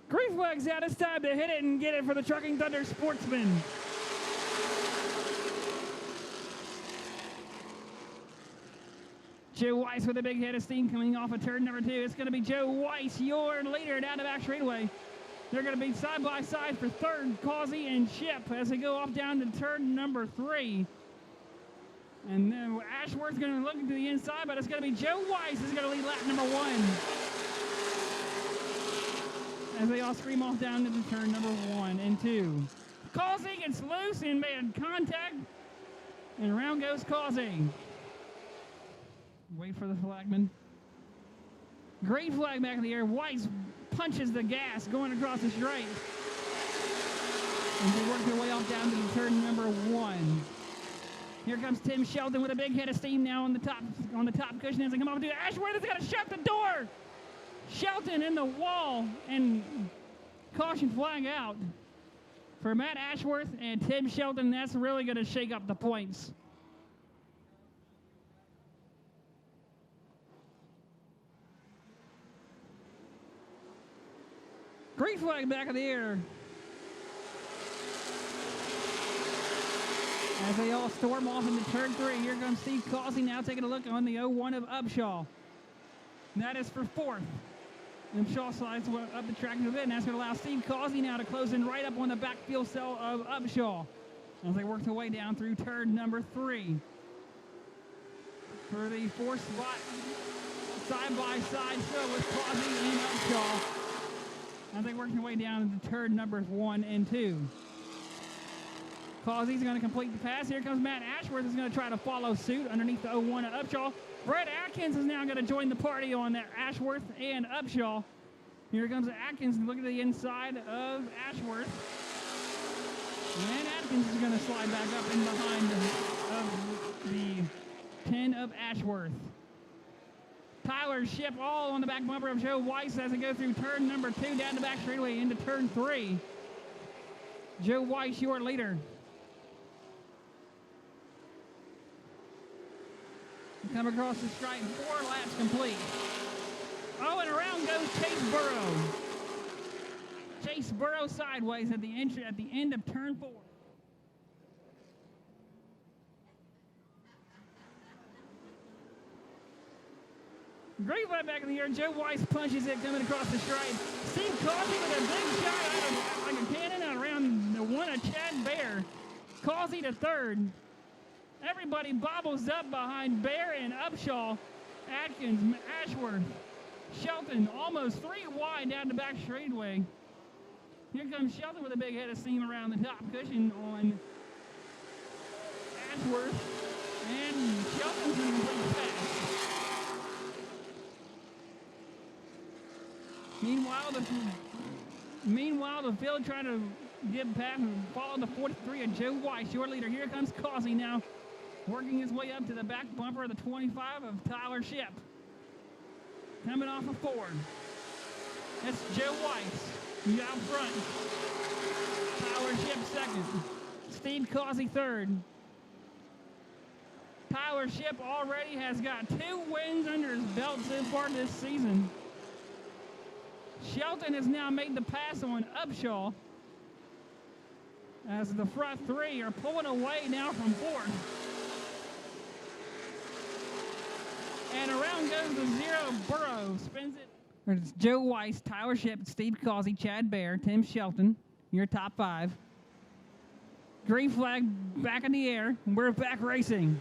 Green flag's out. It's time to hit it and get it for the Truckin Thunder Sportsman. Joe Weiss with a big head of steam coming off of turn number 2. It's going to be Joe Weiss, your leader, down the back straightaway. They're going to be side by side for third, Causey and Ship as they go off down to turn number 3. And then Ashworth's going to look to the inside, but it's going to be Joe Weiss who's going to lead lap number 1. As they all scream off down to the turn number 1 and 2. Causey gets loose and made contact. And around goes Causey. Wait for the flagman. Great flag back in the air. Weiss punches the gas going across the straight. And they work their way off down to the turn number 1. Here comes Tim Shelton with a big head of steam now on the top cushion as they come up to Ashworth is going to shut the door. Shelton in the wall and caution flag out for Matt Ashworth and Tim Shelton. That's really going to shake up the points. Green flag back in the air. As they all storm off into turn 3. Here comes Steve Causey now taking a look on the 01 of Upshaw. And that is for 4th. Upshaw slides up the track a bit, and that's going to allow Steve Causey now to close in right up on the backfield cell of Upshaw as they work their way down through turn number 3. For the 4th spot, side by side still with Causey and Upshaw as they work their way down into turn numbers 1 and 2. Causey's going to complete the pass. Here comes Matt Ashworth is going to try to follow suit underneath the 01 of Upshaw. Brett Atkins is now going to join the party on that Ashworth and Upshaw. Here comes Atkins looking to the inside of Ashworth. And Atkins is going to slide back up in behind of the 10 of Ashworth. Tyler Ship all on the back bumper of Joe Weiss as they go through turn number 2 down the back straightaway into turn 3. Joe Weiss, your leader. Come across the stripe, 4 laps complete. Oh, and around goes Chase Burrow. Chase Burrow sideways at the end of turn 4. Great flag back in the air. Joe Weiss punches it coming across the stripe. Steve Causey with a big shot out of, like a cannon out around the 1 of Chad Bear. Causey to 3rd. Everybody bobbles up behind Bear and Upshaw. Atkins, Ashworth, Shelton almost 3 wide down the back straightaway. Here comes Shelton with a big head of steam around the top cushion on Ashworth. And Shelton's going to complete the pass. Meanwhile, the field trying to get past and follow the 43 of Joe Weiss, your leader. Here comes Causey now, working his way up to the back bumper of the 25 of Tyler Ship. Coming off of Ford. That's Joe Weiss out front. Tyler Ship 2nd. Steve Causey 3rd. Tyler Ship already has got 2 wins under his belt so far this season. Shelton has now made the pass on Upshaw as the front 3 are pulling away now from 4th. And around goes the 0 Burrow, spins it. It's Joe Weiss, Tyler Ship, Steve Causey, Chad Bear, Tim Shelton, your top 5. Green flag back in the air, and we're back racing.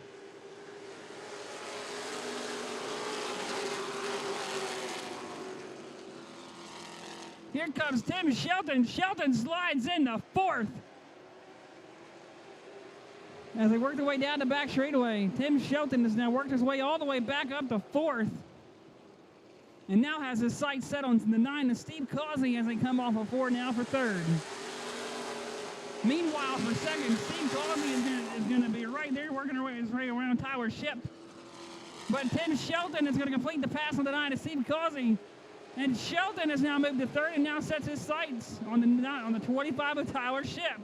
Here comes Tim Shelton. Shelton slides into 4th. As they work their way down the back straightaway, Tim Shelton has now worked his way all the way back up to 4th. And now has his sights set on the 9 of Steve Causey as they come off of 4 now for 3rd. Meanwhile, for 2nd, Steve Causey is going to be right there working his way around Tyler Ship. But Tim Shelton is going to complete the pass on the 9 of Steve Causey. And Shelton has now moved to 3rd and now sets his sights on the 25 of Tyler Ship.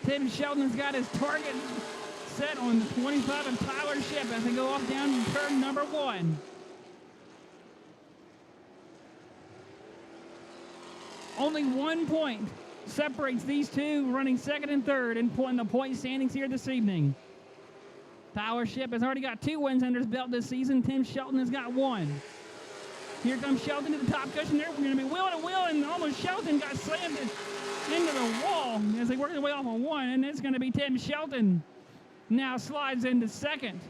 Tim Shelton's got his target set on the 25 of Tyler Ship as they go off down turn number 1. Only 1 point separates these two running second and third in the point standings here this evening. Tower Ship has already got 2 wins under his belt this season. Tim Shelton has got 1. Here comes Shelton to the top cushion there. We're going to be wheel to wheel, and almost Shelton got slammed into the wall as they work their way off of 1, and it's going to be Tim Shelton now slides into second.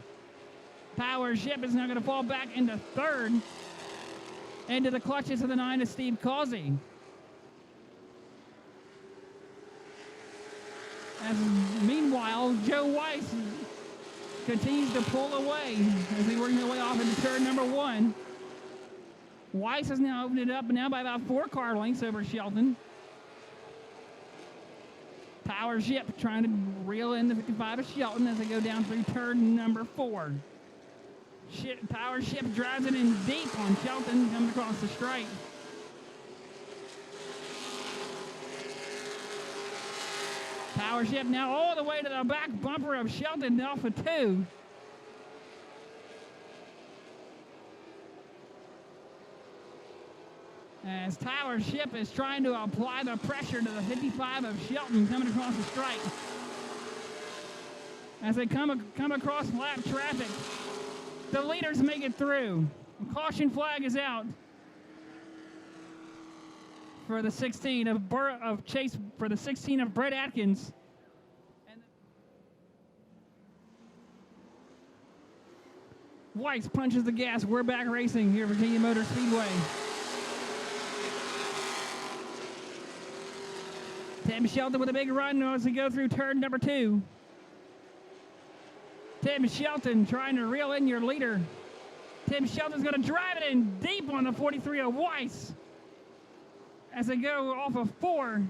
Tower Ship is now going to fall back into third, into the clutches of the 9 of Steve Causey. Meanwhile, Joe Weiss continues to pull away as they work their way off into turn number 1. Weiss has now opened it up now by about 4 car lengths over Shelton. Tower Ship trying to reel in the 55 of Shelton as they go down through turn number 4. Tower Ship drives it in deep on Shelton coming across the straight. Tower Ship now all the way to the back bumper of Shelton off of 2. As Tower Ship is trying to apply the pressure to the 55 of Shelton coming across the strike. As they come across lap traffic, the leaders make it through. The caution flag is out for the 16 of Chase, for the 16 of Brett Atkins. And Weiss punches the gas. We're back racing here at Virginia Motor Speedway. Tim Shelton with a big run as we go through turn number 2. Tim Shelton trying to reel in your leader. Tim Shelton's going to drive it in deep on the 43 of Weiss as they go off of 4.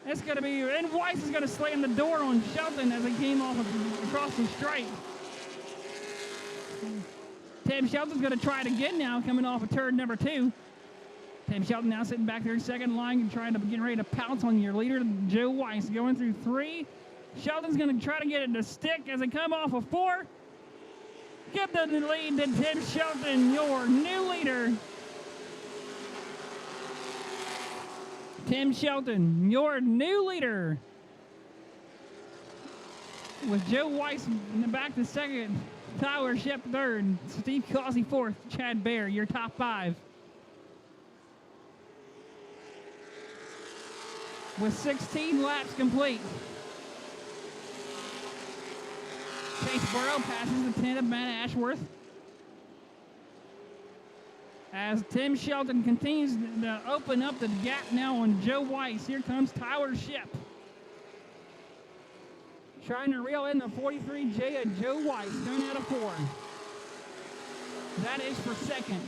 It's going to be, and Weiss is going to slam the door on Shelton as he came off across the straight. Tim Shelton's going to try it again now, coming off of turn number 2. Tim Shelton now sitting back there in second line and trying to get ready to pounce on your leader, Joe Weiss, going through 3. Shelton's going to try to get it to stick as they come off of 4. Give the lead to Tim Shelton, your new leader. Tim Shelton, your new leader. With Joe Weiss in the back to second, Tower Ship third, Steve Causey fourth, Chad Bear, your top 5. With 16 laps complete, Chase Burrow passes the 10 of Matt Ashworth. As Tim Shelton continues to open up the gap now on Joe Weiss, here comes Tower Ship. Trying to reel in the 43J of Joe Weiss, going out of 4. That is for second.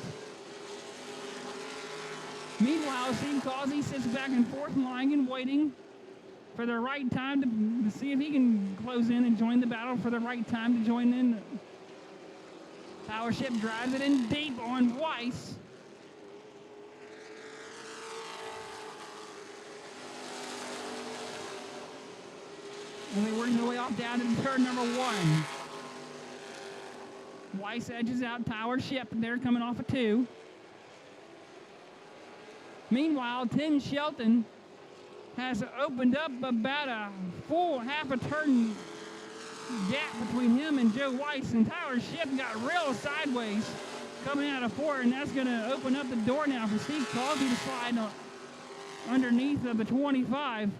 Meanwhile, Steve Causey sits back in fourth line and waiting for the right time to see if he can close in and join the battle for the right time to join in. Tower Ship drives it in deep on Weiss. And they work their way off down to turn number 1. Weiss edges out Tower Ship, and they're coming off of 2. Meanwhile, Tim Shelton has opened up about a full half a turn gap between him and Joe Weiss, and Tower Ship got real sideways coming out of 4, and that's going to open up the door now for Steve Causey to slide underneath of the 25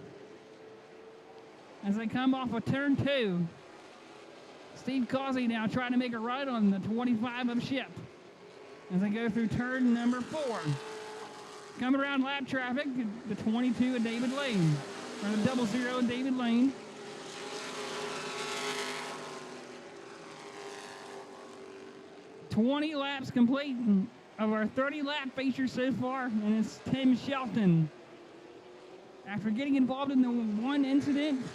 as they come off of turn 2. Steve Causey now trying to make a run on the 25 of Ship as they go through turn number 4. Coming around lap traffic, the 22 of David Lane, or the 00 of David Lane. "20 laps complete of our 30-lap feature so far, and it's Tim Shelton. After getting involved in the one incident,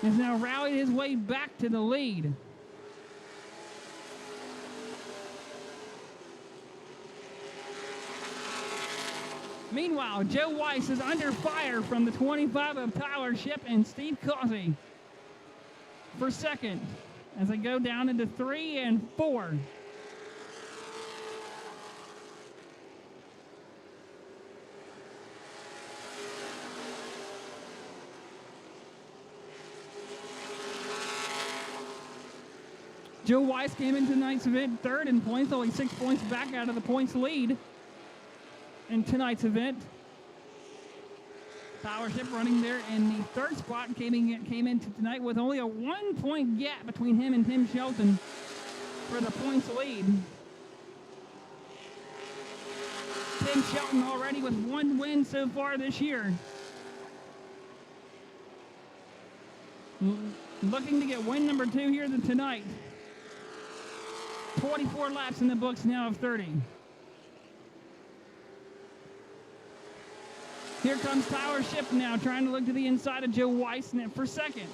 has now rallied his way back to the lead. Meanwhile, Joe Weiss is under fire from the 25 of Tower Ship and Steve Causey for second as they go down into 3 and 4. Joe Weiss came into tonight's event third in points, only 6 points back out of the points lead in tonight's event. Power Ship running there in the third spot came into tonight with only a 1 point gap between him and Tim Shelton for the points lead. Tim Shelton already with 1 win so far this year. Looking to get win number 2 here tonight. 24 laps in the books now of 30. Here comes Power Ship now, trying to look to the inside of Joe Weiss for second.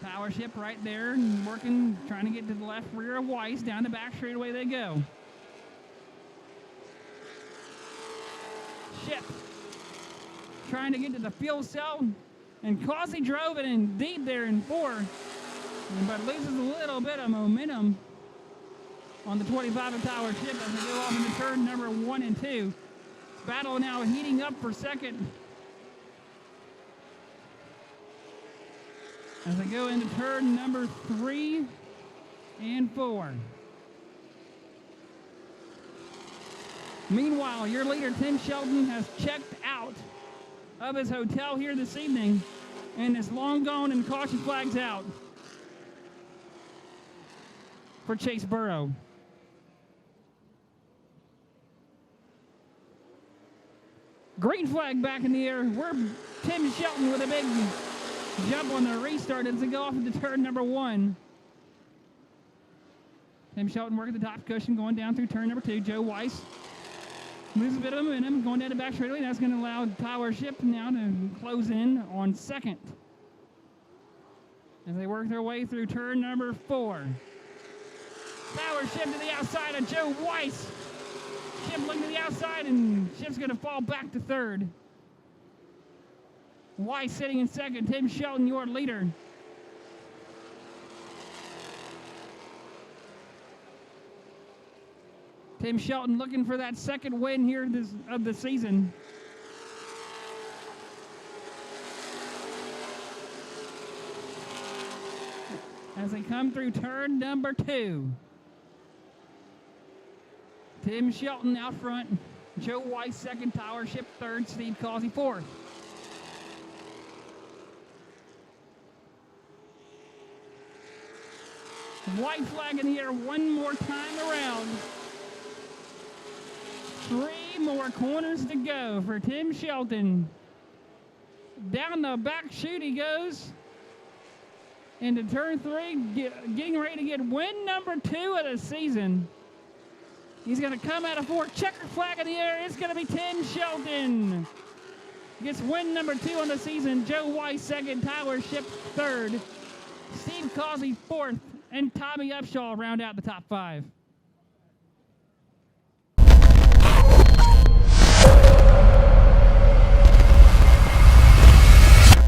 Power Ship right there, working, trying to get to the left rear of Weiss. Down the back straightaway they go. Ship trying to get to the fuel cell, and Causey drove it indeed there in 4, but loses a little bit of momentum on the 25 of Power Ship as they go off into turn number 1 and 2. Battle now heating up for second as they go into turn number 3 and 4. Meanwhile, your leader, Tim Shelton, has checked out of his hotel here this evening and is long gone, and caution flags out for Chase Burrow. Green flag back in the air. We're Tim Shelton with a big jump on the restart as they go off into turn number 1. Tim Shelton working the top cushion, going down through turn number 2. Joe Weiss moves a bit of momentum, going down the back straightaway. That's going to allow Power Ship now to close in on second as they work their way through turn number 4. Power Ship to the outside of Joe Weiss. Ship looking to the outside, and Ship's going to fall back to third. Weiss sitting in second. Tim Shelton, your leader. Tim Shelton looking for that second win here of the season. As they come through turn number 2. Tim Shelton out front. Joe Weiss second. Power Ship third. Steve Causey fourth. White flag in the air one more time around. 3 more corners to go for Tim Shelton. Down the back chute he goes into turn 3, getting ready to get win number 2 of the season. He's going to come out of 4. Checker flag in the air. It's going to be Tim Shelton. Gets win number 2 on the season. Joe Weiss second. Power Ship third. Steve Causey fourth. And Tommy Upshaw round out the top 5.